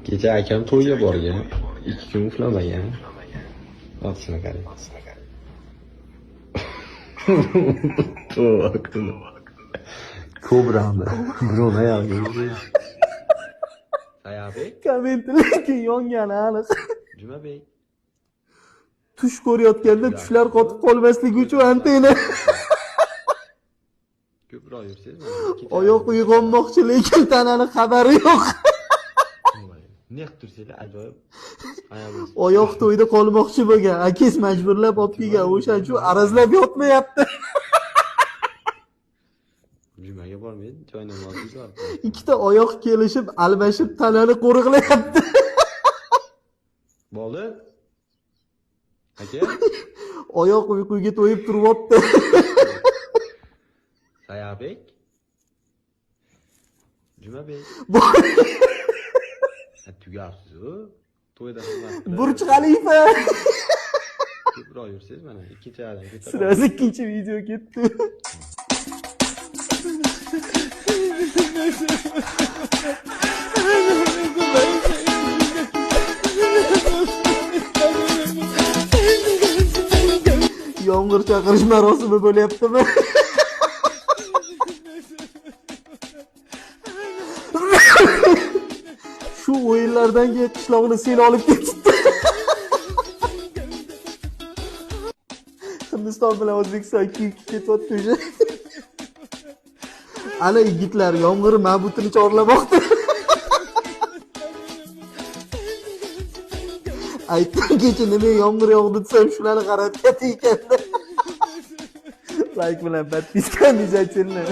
Kecha akam to'yga borgan. 2 kun uxlamagan. Otishni qarang. Kobrami. Birovni ayog'iga. Sayabek. Kommentlarga yongani aniq. Jumabek. Tush ko'rayotganda tushlar qotib qolmasligi uchun antena. Ko'proq yursangiz. Oyoq uyg'onmoqchi, lekin tanani xabari yo'q. Ne qilib tursanglar ajoyib. Ayolimiz. Oyoq to'yda qolmoqchi bo'lgan. Akis majburlab olib kelgan. O'shaning uchun arazlab yotmayapti. Jumaga bormaydi, joy namozingiz bor. Ikkita oyoq kelishib, almashib tanani qo'riqlayapti. Bo'ldi? Aka? Oyoq uyquga to'yib turyapti. Sayabek. Jumabek. Tugabsiz-ku. To'yda xizmat qiladi. Burj Xalifa. Ko'proq yursangiz mana ikkinchi adam ketadi. Sirasi ikkinchi video ketdi. Yomg'ir chaqirish marosimi bo'lyaptimi? Shu o'yinlardan keyin qishloqni sel olib ketdi. Hindiston bilan O'zbekiston ketyapti o'sha. Ana yigitlar yomg'ir ma'butini chorlamoqda. Aytdim kecha nima yomg'ir yog'di desam shularni qarab ketyapti ekan. Like bilan подписка обязательно.